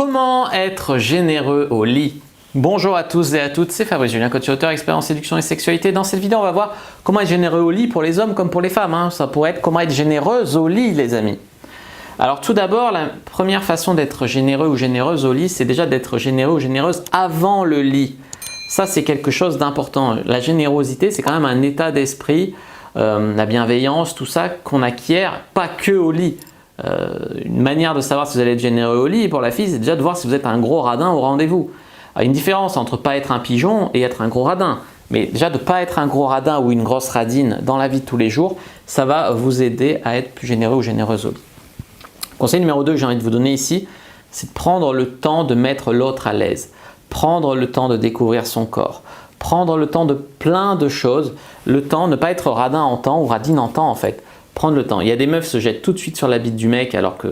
Comment être généreux au lit? Bonjour à tous et à toutes, c'est Fabrice Julien, coach et auteur, expert en séduction et sexualité. Dans cette vidéo, on va voir comment être généreux au lit pour les hommes comme pour les femmes. Ça pourrait être comment être généreuse au lit, les amis. Alors tout d'abord, la première façon d'être généreux ou généreuse au lit, c'est déjà d'être généreux ou généreuse avant le lit. Ça, c'est quelque chose d'important. La générosité, c'est quand même un état d'esprit, la bienveillance, tout ça qu'on acquiert pas que au lit. Une manière de savoir si vous allez être généreux au lit pour la fille, c'est déjà de voir si vous êtes un gros radin au rendez-vous. Il y a une différence entre pas être un pigeon et être un gros radin. Mais déjà de ne pas être un gros radin ou une grosse radine dans la vie de tous les jours, ça va vous aider à être plus généreux ou généreuse au lit. Conseil numéro 2 que j'ai envie de vous donner ici, c'est de prendre le temps de mettre l'autre à l'aise. Prendre le temps de découvrir son corps. Prendre le temps de plein de choses. Le temps, ne pas être radin en temps ou radine en temps en fait. Prendre le temps. Il y a des meufs qui se jettent tout de suite sur la bite du mec alors que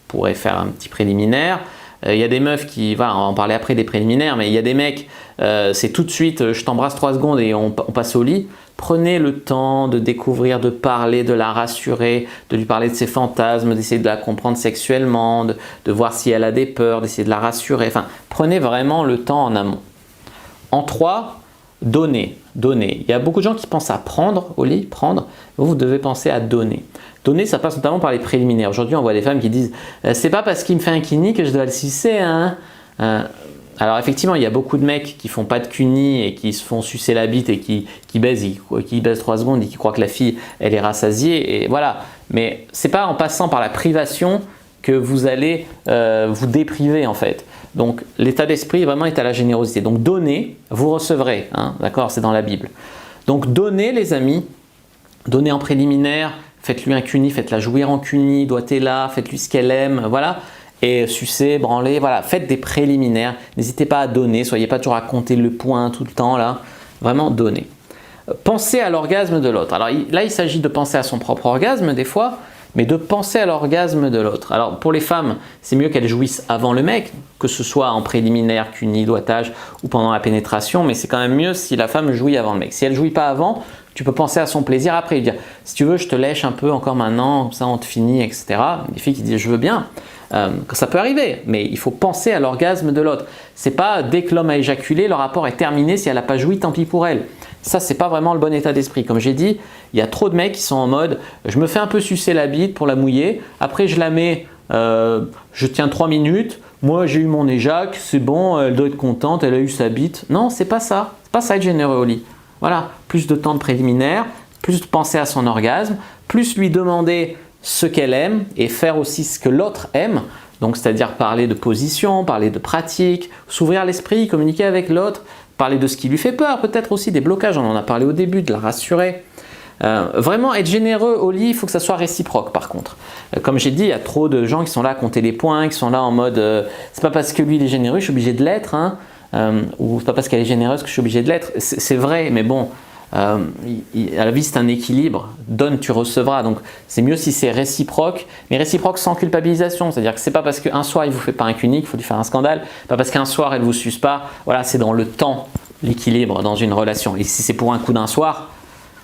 pourrait faire un petit préliminaire. Il y a des meufs qui, voilà, on va en parler après des préliminaires, mais il y a des mecs, c'est tout de suite, je t'embrasse 3 secondes et on passe au lit. Prenez le temps de découvrir, de parler, de la rassurer, de lui parler de ses fantasmes, d'essayer de la comprendre sexuellement, de voir si elle a des peurs, d'essayer de la rassurer. Enfin, prenez vraiment le temps en amont. En 3, donner. Donner. Il y a beaucoup de gens qui pensent à prendre au lit, prendre. Vous devez penser à donner. Donner, ça passe notamment par les préliminaires. Aujourd'hui, on voit des femmes qui disent « c'est pas parce qu'il me fait un cuni que je dois le sucer, hein ». Alors effectivement, il y a beaucoup de mecs qui font pas de cuni et qui se font sucer la bite et qui baisent 3 secondes et qui croient que la fille, elle est rassasiée. Et voilà. Mais c'est pas en passant par la privation que vous allez vous dépriver en fait. Donc l'état d'esprit vraiment est à la générosité. Donc donnez, vous recevrez. Hein, d'accord, c'est dans la Bible. Donc donnez les amis, donnez en préliminaire. Faites-lui un cuni, faites-la jouir en cuni, doigtez-la, faites-lui ce qu'elle aime, voilà. Et sucer, branler, voilà. Faites des préliminaires. N'hésitez pas à donner, soyez pas toujours à compter le point tout le temps là. Vraiment donnez. Pensez à l'orgasme de l'autre. Alors là, il s'agit de penser à son propre orgasme des fois, mais de penser à l'orgasme de l'autre. Alors pour les femmes, c'est mieux qu'elles jouissent avant le mec, que ce soit en préliminaire, cuni, doigtage ou pendant la pénétration, mais c'est quand même mieux si la femme jouit avant le mec. Si elle ne jouit pas avant, tu peux penser à son plaisir après, lui dire si tu veux je te lèche un peu encore maintenant, comme ça on te finit, etc. Des filles qui disent je veux bien, ça peut arriver, mais il faut penser à l'orgasme de l'autre. C'est pas dès que l'homme a éjaculé, le rapport est terminé, si elle n'a pas joui, tant pis pour elle. Ça, c'est pas vraiment le bon état d'esprit. Comme j'ai dit, il y a trop de mecs qui sont en mode je me fais un peu sucer la bite pour la mouiller, après je la mets, je tiens 3 minutes, moi j'ai eu mon éjac, c'est bon, elle doit être contente, elle a eu sa bite. Non, c'est pas ça. C'est pas ça être généreux au lit. Voilà, plus de temps de préliminaire, plus de penser à son orgasme, plus lui demander ce qu'elle aime et faire aussi ce que l'autre aime. Donc, c'est-à-dire parler de position, parler de pratique, s'ouvrir l'esprit, communiquer avec l'autre, parler de ce qui lui fait peur, peut-être aussi des blocages, on en a parlé au début, de la rassurer. Vraiment être généreux au lit, il faut que ça soit réciproque par contre. Comme j'ai dit, il y a trop de gens qui sont là à compter les points, qui sont là en mode c'est pas parce que lui il est généreux, je suis obligé de l'être. Hein. Ou c'est pas parce qu'elle est généreuse que je suis obligé de l'être. C'est vrai, mais bon, à la vie c'est un équilibre. Donne, tu recevras. Donc c'est mieux si c'est réciproque, mais réciproque sans culpabilisation. C'est-à-dire que c'est pas parce qu'un soir il vous fait pas un cuni qu'il faut lui faire un scandale. Pas parce qu'un soir elle vous suce pas. Voilà, c'est dans le temps l'équilibre dans une relation. Et si c'est pour un coup d'un soir,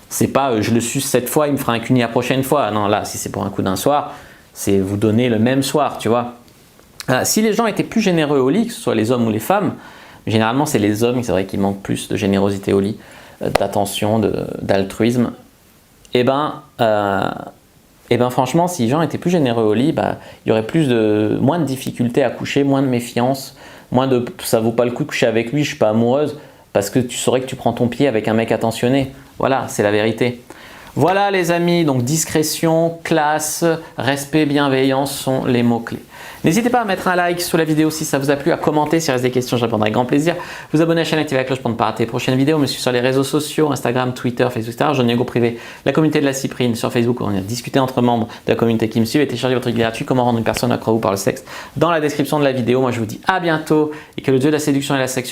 c'est pas je le suce cette fois, il me fera un cuni la prochaine fois. Non, là, si c'est pour un coup d'un soir, c'est vous donner le même soir, tu vois. Si les gens étaient plus généreux au lit, que ce soit les hommes ou les femmes, généralement, c'est les hommes, c'est vrai qu'ils manquent plus de générosité au lit, d'attention, d'altruisme. Et franchement, si les gens étaient plus généreux au lit, il y aurait moins de difficultés à coucher, moins de méfiance, moins de ça vaut pas le coup de coucher avec lui, je suis pas amoureuse, parce que tu saurais que tu prends ton pied avec un mec attentionné. Voilà, c'est la vérité. Voilà les amis, donc discrétion, classe, respect, bienveillance sont les mots-clés. N'hésitez pas à mettre un like sous la vidéo si ça vous a plu, à commenter s'il reste des questions, je répondrai avec grand plaisir. Vous abonner à la chaîne, activer la cloche pour ne pas rater les prochaines vidéos, me suivre sur les réseaux sociaux, Instagram, Twitter, Facebook, etc. Joignez au groupe privé, la communauté de la Cyprine sur Facebook où on vient discuter entre membres de la communauté qui me suivent et télécharger votre guide gratuit comment rendre une personne accro par le sexe dans la description de la vidéo. Moi je vous dis à bientôt et que le dieu de la séduction et la sexualité